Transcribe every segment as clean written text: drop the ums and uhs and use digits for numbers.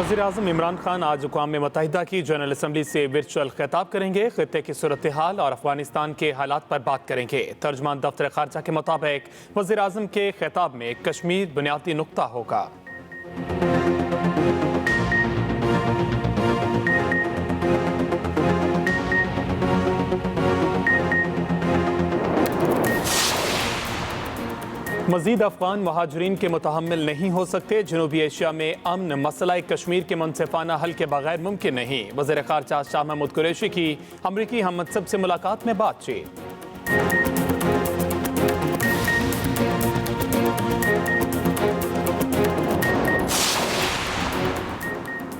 वज़ीर-ए-आज़म इमरान खान आज अक़वाम मुत्तहिदा की जनरल असम्बली से वर्चुअल खिताब करेंगे। खित्ते की सूरत हाल और अफगानिस्तान के हालात पर बात करेंगे। तर्जुमान दफ्तर खारजा के मुताबिक वज़ीर-ए-आज़म के खिताब में कश्मीर बुनियादी नुक्ता होगा। मज़ीद अफगान महाजरीन के मुतहम्मिल नहीं हो सकते। जनूबी एशिया में अमन मसला कश्मीर के मुनसिफाना हल के बगैर मुमकिन नहीं। वज़ीर ख़ारजा शाह महमूद कुरैशी की अमरीकी हममनसब से मुलाकात में बातचीत।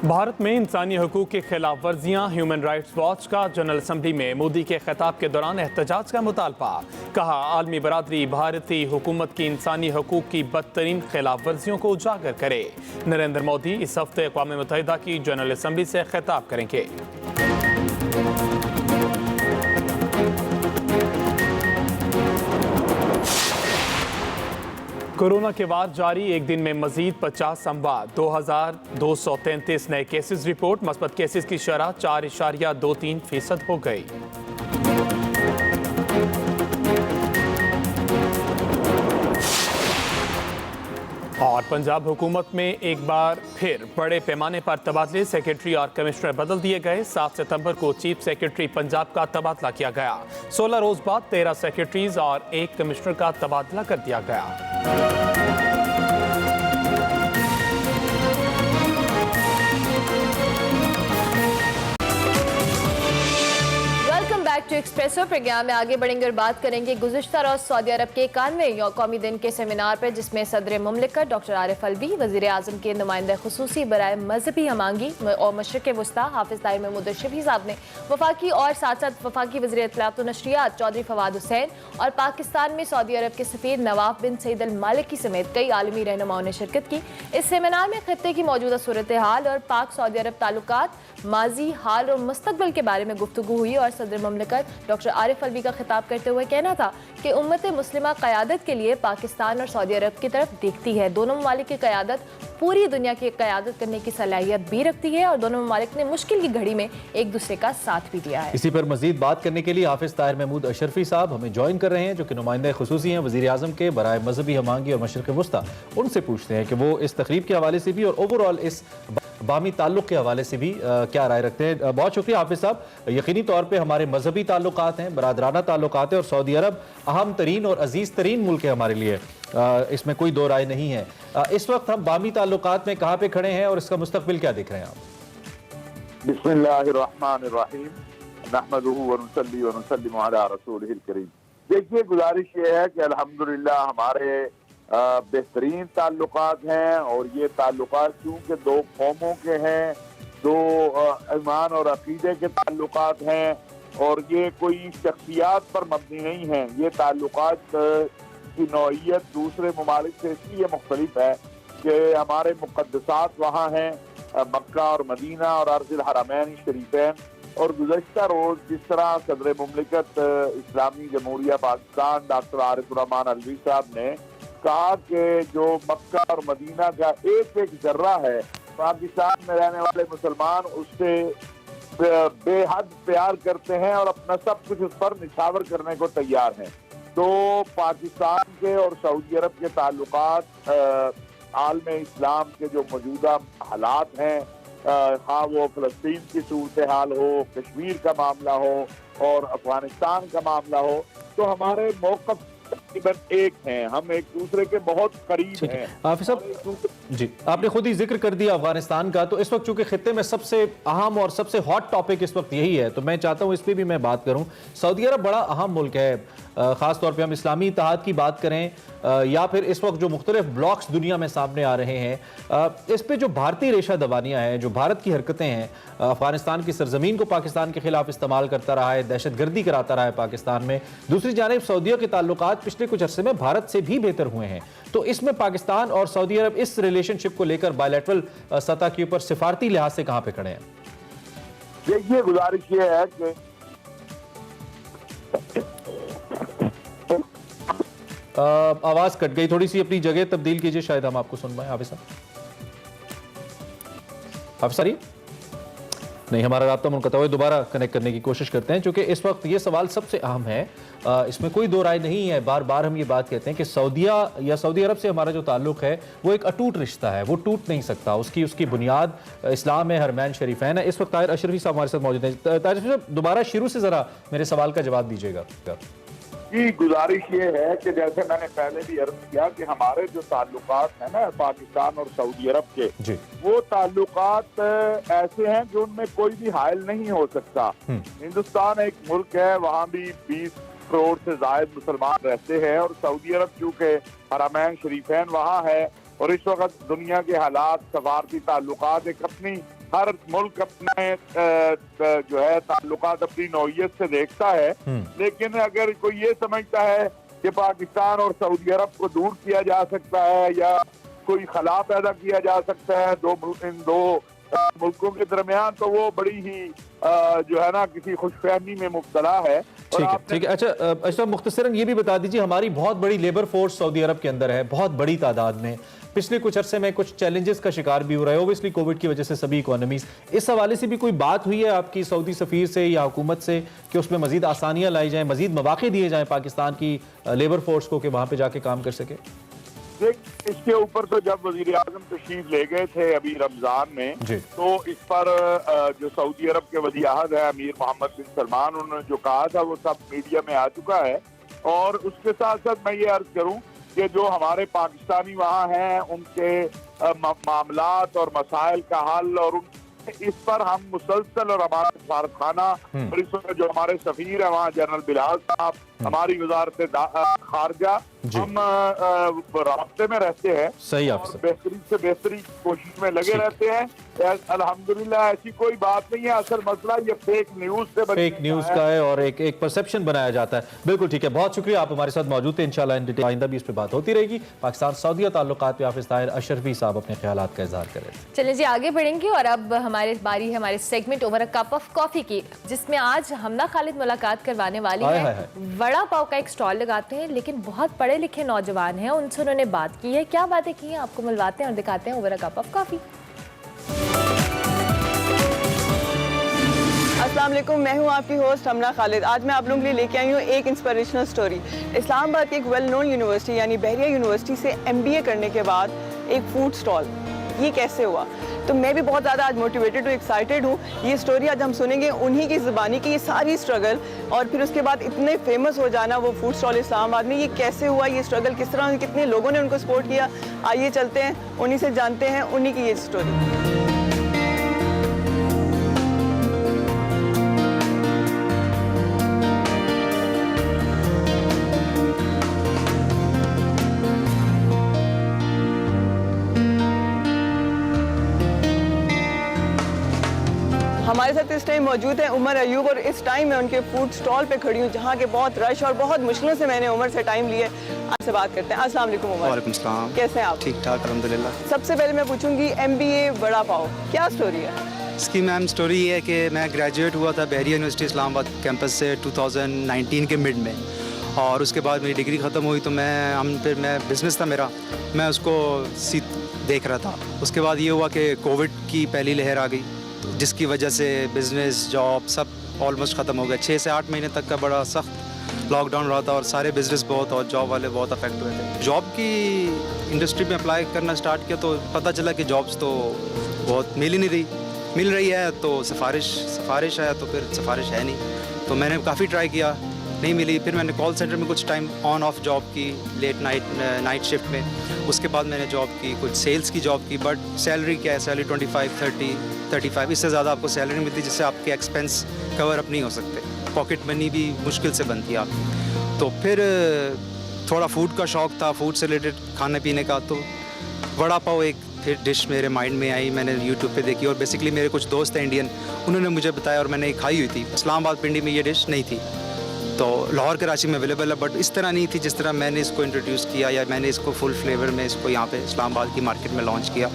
भारत में इंसानी हकूक़ की खिलाफ वर्जियाँ। ह्यूमन राइट्स वॉच का जनरल असम्बली में मोदी के खिताब के दौरान एहतजाज का मुतालबा। कहा, आलमी बरादरी भारतीय हुकूमत की इंसानी हकूक़ की बदतरीन खिलाफ वर्जियों को उजागर करे। नरेंद्र मोदी इस हफ्ते अक़वाम मुत्तहिदा की जनरल असम्बली से खिताब करेंगे। कोरोना के वार जारी। एक दिन में मजीद 50 अमवात, 2233 नए केसेस रिपोर्ट। मस्बत केसेस की शरह 4.23% हो गई। और पंजाब हुकूमत में एक बार फिर बड़े पैमाने पर तबादले। सेक्रेटरी और कमिश्नर बदल दिए गए। 7 सितंबर को चीफ सेक्रेटरी पंजाब का तबादला किया गया। 16 रोज बाद 13 सेक्रेटरीज और 1 कमिश्नर का तबादला कर दिया गया। बैक टू एक्सप्रेसो प्रोग्राम में आगे बढ़ेंगे और बात करेंगे गुज़िश्ता रोज सऊदी अरब के 91वें कौमी दिन के सेमिनार पर, जिसमें सदर मुमलिकत डॉक्टर आरिफ अलवी, वज़ीर आज़म के नुमाइंदा खुसूसी बराए मजहबी हमांगी और मशरिक़ वस्ता हाफिज़ ताहिर महमूद अशरफी साहब ने वफाकी और साथ साथ वफाकी वज़ीर इत्तलाआत व नशरियात चौधरी फवाद हुसैन और पाकिस्तान में सऊदी अरब के सफ़ीर नवाफ बिन सईद अल मालिकी समेत कई आलमी रहनुमाओं ने शिरकत की। इस सेमिनार में खित्ते की मौजूदा सूरत हाल और पाक सऊदी अरब ताल्लुकात, माजी, हाल और मुस्तकबिल के बारे में गुफ्तगू हुई और सदर मुमलिकत डॉक्टर आरिफ अलवी का खिताब करते हुए कहना था कि उम्मत मुस्लिमा क़यादत के लिए पाकिस्तान और सऊदी अरब की तरफ देखती है। दोनों ममालिक की क़यादत पूरी दुनिया की क़यादत करने की सलाहियत भी रखती है और दोनों ममालिक ने मुश्किल की घड़ी में एक दूसरे का साथ भी दिया है। इसी पर मजीद बात करने के लिए हाफिज़ ताहिर महमूद अशरफी साहब हमें ज्वाइन कर रहे हैं, जो कि नुमाइंदा खुसूसी हैं वज़ीर आज़म के बराए मजहबी हमांगी और मशरिक़ वस्ता। उनसे पूछते हैं कि वो इस तकरीब के हवाले से भी और ओवरऑल इस बामी ताल्लुक़ के हवाले से भी क्या राय रखते हैं। बहुत शुक्रिया हाफिज़ साहब। यकीनी तौर पर हमारे मजहबी ताल्लुकात हैं, बरादराना ताल्लुकात हैं और सऊदी अरब अहम तरीन और अजीज़ तरीन मुल्क है हमारे लिए, इसमें कोई दो राय नहीं है। इस वक्त हम बामी ताल्लुकात में कहाँ पे खड़े हैं और इसका मुस्तकबिल क्या दिख रहे हैं आप? बिस्मिल्लाहिर्रहमानिर्रहीम, नहमदुहु व नुसल्ली व नुसल्लिमु अला रसूलिहिल करीम। देखिए, गुजारिश ये है कि अल्हम्दुलिल्लाह हमारे बेहतरीन ताल्लुकात हैं और ये ताल्लुकात चूँकि दो कौमों के हैं, दो ईमान और अकीदे के ताल्लुकात हैं और ये कोई शख्सियात पर मबनी नहीं हैं। ये ताल्लुकात की नौइयत दूसरे ममालिक से इसलिए मुख्तलिफ है कि हमारे मुक़द्दसात वहाँ हैं, मक्का और मदीना और अर्ज़ुल हरमैन शरीफैन। और गुज़श्ता रोज़ जिस तरह सदर मुमलिकत इस्लामी जमहूरिया पाकिस्तान डॉक्टर आरिफ रहमान अलवी साहब ने कहा कि जो मक्का और मदीना का एक एक जर्रा है, पाकिस्तान में रहने वाले मुसलमान उससे बेहद प्यार करते हैं और अपना सब कुछ उस पर निछावर करने को तैयार हैं। तो पाकिस्तान के और सऊदी अरब के ताल्लुकात आलम इस्लाम के जो मौजूदा हालात हैं, हाँ वो फ़लस्तीन की सूरत हाल हो, कश्मीर का मामला हो और अफगानिस्तान का मामला हो, तो हमारे मौक़िफ़ तकरीबन एक हैं। हम एक दूसरे के बहुत करीब हैं। हाफिज़ साहब जी, आपने खुद ही जिक्र कर दिया अफगानिस्तान का, तो इस वक्त चूंकि खित्ते में सबसे अहम और सबसे हॉट टॉपिक इस वक्त यही है, तो मैं चाहता हूँ इस पर भी मैं बात करूँ। सऊदी अरब बड़ा अहम मुल्क है, ख़ास तौर पे हम इस्लामी इत्तेहाद की बात करें या फिर इस वक्त जो मुख्तलिफ ब्लॉक्स दुनिया में सामने आ रहे हैं, इस पे जो भारतीय रेशा दबानियाँ हैं, जो भारत की हरकतें हैं, अफगानिस्तान की सरजमीन को पाकिस्तान के खिलाफ इस्तेमाल करता रहा है, दहशत गर्दी कराता रहा है पाकिस्तान में। दूसरी जानिब सऊदीया के ताल्लुकात पिछले कुछ अरसे में भारत से भी बेहतर हुए हैं। तो इसमें पाकिस्तान और सऊदी अरब इस रिलेशनशिप को लेकर बायलैटरल सतह के ऊपर सिफारती लिहाज से कहाँ पे खड़े हैं? देखिए, गुजारिश ये है कि आवाज कट गई, थोड़ी सी अपनी जगह तब्दील कीजिए, शायद हम आपको सुन पाए। हाफिज़ साहब आप सारी नहीं, हमारा राब्ता मुनक़ता हुआ, दोबारा कनेक्ट करने की कोशिश करते हैं, क्योंकि इस वक्त ये सवाल सबसे अहम है। इसमें कोई दो राय नहीं है। बार बार हम ये बात कहते हैं कि सऊदीया या सऊदी अरब से हमारा जो ताल्लुक़ है वो एक अटूट रिश्ता है, वो टूट नहीं सकता। उसकी बुनियाद इस्लाम है, हरमैन शरीफैन है। इस वक्त ताहिर अशरफी साहब हमारे साथ मौजूद हैं। ताहिर अशरफी साहब, दोबारा शुरू से ज़रा मेरे सवाल का जवाब दीजिएगा। की गुजारिश ये है कि जैसे मैंने पहले भी अर्ज किया कि हमारे जो ताल्लुकात हैं ना पाकिस्तान और सऊदी अरब के, वो ताल्लुकात ऐसे हैं जो उनमें कोई भी हायल नहीं हो सकता। हिंदुस्तान एक मुल्क है, वहाँ भी 20 करोड़ से ज्यादा मुसलमान रहते हैं, और सऊदी अरब चूँकि हरमैन शरीफैन वहाँ है, और इस वक्त दुनिया के हालात, सफारती ताल्लुकात, एक अपनी हर मुल्क अपने जो है ताल्लुकात अपनी नौइयत से देखता है। लेकिन अगर कोई ये समझता है कि पाकिस्तान और सऊदी अरब को दूर किया जा सकता है या कोई खला पैदा किया जा सकता है इन दो मुल्कों के दरमियान, तो वो बड़ी ही जो है ना किसी खुशफहमी में मुब्तला है। ठीक है। अच्छा, मुख्तसरन ये भी बता दीजिए, हमारी बहुत बड़ी लेबर फोर्स सऊदी अरब के अंदर है, बहुत बड़ी तादाद में। पिछले कुछ अरसे में कुछ चैलेंजेस का शिकार भी हो रहा है, ओबियसली कोविड की वजह से सभी इकोनॉमीज। इस हवाले से भी कोई बात हुई है आपकी सऊदी सफीर से या हुकूमत से कि उसमें मजीद आसानियाँ लाई जाएँ, मजीद मौके दिए जाएँ पाकिस्तान की लेबर फोर्स को कि वहाँ पर जाके काम कर सके? इसके ऊपर तो जब वजीर आजम तशरीफ ले गए थे अभी रमजान में, तो इस पर जो सऊदी अरब के वज़ीर आज़म है अमीर मोहम्मद बिन सलमान, उन्होंने जो कहा था वो सब मीडिया में आ चुका है। और उसके साथ साथ मैं ये अर्ज करूं कि जो हमारे पाकिस्तानी वहाँ हैं उनके मामलात और मसाइल का हल, और इस पर हम मुसलसल, और हमारा सफारत खाना और इस वक्त जो हमारे सफीर है वहाँ जनरल बिलाल साहब, हमारी वजारत खारजा, हम राब्ते में रहते हैं। सही, और बेहतरीन से बेहतरीन कोशिश में लगे रहते हैं। अल्हम्दुलिल्लाह ऐसी कोई बात नहीं है। असल मसला ये फेक न्यूज का है और एक परसेप्शन बनाया जाता है। बिल्कुल ठीक है, बहुत शुक्रिया, आप हमारे साथ मौजूद थे। इंशाल्लाह इन डिटेल आइंदा भी इस पर बात होती रहेगी। पाकिस्तान सऊदी ताल्लुकात पे हाफिज ताहिर अशरफी साहब अपने ख्यालात का इजहार करें। चलिए जी, आगे बढ़ेंगे और अब हमारी बारी है हमारे segment over a cup of coffee की, जिसमें आज हमना खालिद मुलाकात करवाने वाली है। वड़ा पाव का एक स्टॉल लगाते हैं, लेकिन बहुत पढ़े लिखे नौजवान हैं, उनसे उन्होंने बात की है। क्या बातें की हैं आपको मिलवाते हैं और दिखाते हैं over a cup of coffee. अस्सलाम वालेकुम, मैं हूं आपकी होस्ट हमना खालिद। आज मैं आप लोगों के लिए लेके आई हूं एक इंस्पिरेशनल स्टोरी। इस्लामाबाद की एक वेल नोन यूनिवर्सिटी यानी बहरिया यूनिवर्सिटी से MBA करने के बाद एक फूड स्टॉल, ये कैसे हुआ? तो मैं भी बहुत ज़्यादा आज मोटिवेटेड हूँ, एक्साइटेड हूँ। ये स्टोरी आज हम सुनेंगे उन्हीं की ज़ुबानी की, ये सारी स्ट्रगल, और फिर उसके बाद इतने फेमस हो जाना वो फूड स्टॉल इस्लामाबाद में, ये कैसे हुआ, ये स्ट्रगल किस तरह, कितने लोगों ने उनको सपोर्ट किया। आइए चलते हैं, उन्हीं से जानते हैं उन्हीं की ये स्टोरी। हमारे साथ इस टाइम मौजूद है उमर अयूब, और इस टाइम मैं उनके फूड स्टॉल पे खड़ी हूँ जहाँ के बहुत रश और बहुत मुश्किलों से मैंने उमर से टाइम लिए। आपसे बात करते हैं। अस्सलाम वालेकुम उमर। वालेकुम सलाम। कैसे हैं आप? ठीक ठाक अल्हम्दुलिल्लाह। सबसे पहले मैं पूछूंगी MBA वड़ा पाव क्या स्टोरी है? इसकी मैम स्टोरी ये है कि मैं ग्रेजुएट हुआ था बहरिया यूनिवर्सिटी इस्लामाबाद कैंपस से 2019 के मिड में, और उसके बाद मेरी डिग्री ख़त्म हुई तो फिर मैं बिज़नेस था मेरा, मैं उसको देख रहा था। उसके बाद ये हुआ कि कोविड की पहली लहर आ गई, जिसकी वजह से बिज़नेस, जॉब सब ऑलमोस्ट ख़त्म हो गया। 6 से 8 महीने तक का बड़ा सख्त लॉकडाउन रहा था और सारे बिज़नेस बहुत और जॉब वाले बहुत अफेक्ट हुए थे। जॉब की इंडस्ट्री में अप्लाई करना स्टार्ट किया तो पता चला कि जॉब्स तो बहुत मिल ही नहीं रही, मिल रही है तो सिफारिश है तो फिर सिफारिश है नहीं। तो मैंने काफ़ी ट्राई किया, नहीं मिली। फिर मैंने कॉल सेंटर में कुछ टाइम ऑन ऑफ जॉब की, लेट नाइट शिफ्ट में। उसके बाद मैंने जॉब की, कुछ सेल्स की जॉब की, बट सैलरी क्या है, सैलरी 25, 30, 35, इससे ज़्यादा आपको सैलरी नहीं मिलती जिससे आपके एक्सपेंस कवर अप नहीं हो सकते। पॉकेट मनी भी मुश्किल से बनती है आपकी। तो फिर थोड़ा फूड का शौक़ था, फूड से रिलेटेड खाने पीने का, तो वड़ा पाव एक फिर डिश मेरे माइंड में आई। मैंने यूट्यूब पे देखी और बेसिकली मेरे कुछ दोस्त हैं इंडियन, उन्होंने मुझे बताया और मैंने खाई हुई थी। इस्लामाबाद पिंडी में ये डिश नहीं थी, तो लाहौर कराची में अवेलेबल है, बट इस तरह नहीं थी जिस तरह मैंने इसको इंट्रोड्यूस किया या मैंने इसको फुल फ्लेवर में इसको यहाँ पे इस्लामाबाद की मार्केट में लॉन्च किया।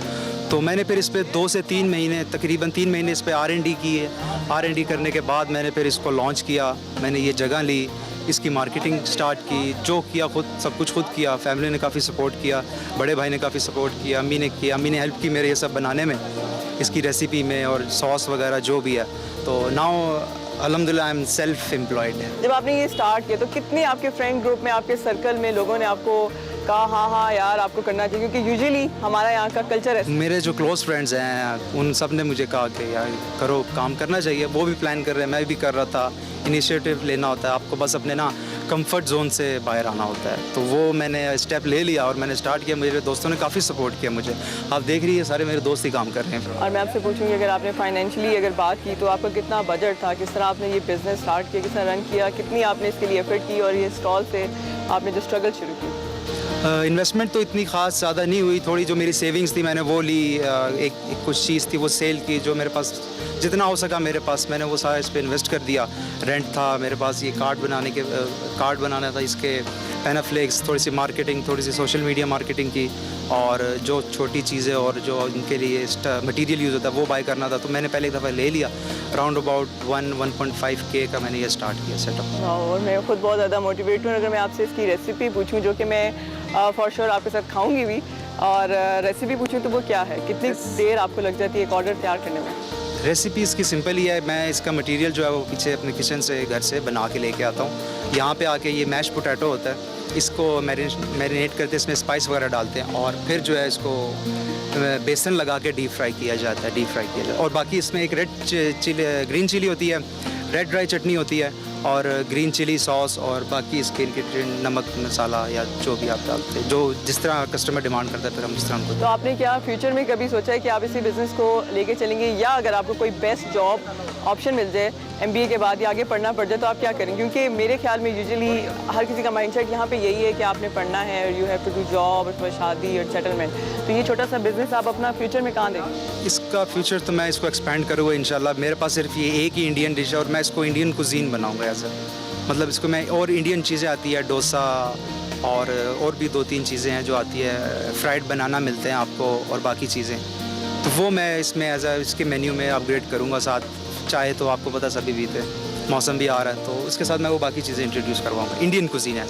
तो मैंने फिर इस पर 2 से 3 महीने, तकरीबन 3 महीने इस पर R&D की है। R&D करने के बाद मैंने फिर इसको लॉन्च किया। मैंने ये जगह ली, इसकी मार्केटिंग स्टार्ट की, जो किया खुद, सब कुछ खुद किया। फैमिली ने काफ़ी सपोर्ट किया, बड़े भाई ने काफ़ी सपोर्ट किया, अम्मी ने हेल्प की मेरे ये सब बनाने में। इसकी रेसिपी में और सॉस वगैरह जो भी है। तो नाउ अल्हम्दुलिल्लाह आई एम सेल्फ एम्प्लॉयड। जब आपने ये स्टार्ट किया तो कितने आपके फ्रेंड ग्रुप में, आपके सर्कल में लोगों ने आपको कहा हाँ हाँ यार आपको करना चाहिए, क्योंकि यूजुअली हमारा यहाँ का कल्चर है। मेरे जो क्लोज़ फ्रेंड्स हैं उन सब ने मुझे कहा कि यार करो, काम करना चाहिए। वो भी प्लान कर रहे हैं, मैं भी कर रहा था। इनिशिएटिव लेना होता है आपको, बस अपने ना कंफर्ट जोन से बाहर आना होता है। तो वो मैंने स्टेप ले लिया और मैंने स्टार्ट किया। मेरे दोस्तों ने काफ़ी सपोर्ट किया मुझे। आप देख रही है सारे मेरे दोस्त ही काम कर रहे हैं। और मैं आपसे पूछूंगी, अगर आपने फाइनेंशियली अगर बात की तो आपका कितना बजट था, किस तरह आपने ये बिज़नेस स्टार्ट किया, किस तरह रन किया, कितनी आपने इसके लिए एफर्ट की, और ये स्टॉल से आपने जो स्ट्रगल शुरू की? इन्वेस्टमेंट तो इतनी ख़ास ज़्यादा नहीं हुई। थोड़ी जो मेरी सेविंग्स थी मैंने वो ली। एक कुछ चीज़ थी वो सेल की। जो मेरे पास जितना हो सका मेरे पास, मैंने वो सारा इस पर इन्वेस्ट कर दिया। रेंट था मेरे पास, ये कार्ड बनाना था, इसके पेनाफ्लेक्स, थोड़ी सी मार्केटिंग, थोड़ी सी सोशल मीडिया मार्केटिंग की, और जो छोटी चीज़ें और जो उनके लिए मटीरियल यूज़ होता है वो बाय करना था। तो मैंने पहले एक दफ़ा ले लिया। अराउंड अबाउट 1.5K का मैंने ये स्टार्ट किया सेटअप। और मैं खुद बहुत ज़्यादा मोटिवेट हूँ। अगर मैं आपसे इसकी रेसिपी पूछूँ, जो कि मैं फॉर श्योर आपके साथ खाऊंगी भी, और रेसिपी पूछूं तो वो क्या है, कितनी देर आपको लग जाती है एक ऑर्डर तैयार करने में? रेसिपी इसकी सिंपल ही है। मैं इसका मटेरियल जो है वो पीछे अपने किचन से, घर से बना के लेके आता हूँ। यहाँ पे आके ये मैश पोटैटो होता है, इसको मैरिनेट करते हैं, इसमें स्पाइस वगैरह डालते हैं, और फिर जो है इसको बेसन लगा के डीप फ्राई किया जाता है, और बाकी इसमें एक ग्रीन चिली होती है, रेड ड्राई चटनी होती है, और ग्रीन चिली सॉस, और बाकी इसके इंग्रेडिएंट नमक मसाला या जो भी आप डालते हैं, जो जिस तरह कस्टमर डिमांड करता है फिर हम उस तरह उनको। तो आपने क्या फ्यूचर में कभी सोचा है कि आप इसी बिज़नेस को लेके चलेंगे, या अगर आपको कोई बेस्ट जॉब ऑप्शन मिल जाए MBA के बाद या आगे पढ़ना पड़ जाए तो आप क्या करेंगे? क्योंकि मेरे ख्याल में यूजुअली हर किसी का माइंडसेट यहाँ पे यही है कि आपने पढ़ना है और you have to do job, उसके बाद शादी और सेटलमेंट। तो ये छोटा सा बिज़नेस आप अपना फ्यूचर में कहाँ देंगे? इसका फ्यूचर तो मैं इसको एक्सपेंड करूँगा इंशाल्लाह। मेरे पास सिर्फ ये एक ही इंडियन डिश है और मैं इसको इंडियन कुजीन बनाऊँगा ऐसा। मतलब इसको मैं और इंडियन चीज़ें आती है, डोसा और भी 2-3 चीज़ें हैं जो आती है, फ्राइड बनाना मिलते हैं आपको, और बाकी चीज़ें, तो वो मैं इसमें एज इसके मेन्यू में अपग्रेड करूँगा। साथ चाहे तो आपको पता सभी भी थे, मौसम भी आ रहा है, तो उसके साथ मैं वो बाकी चीज़ें इंट्रोड्यूस करवाऊँगा, इंडियन कुजीन है।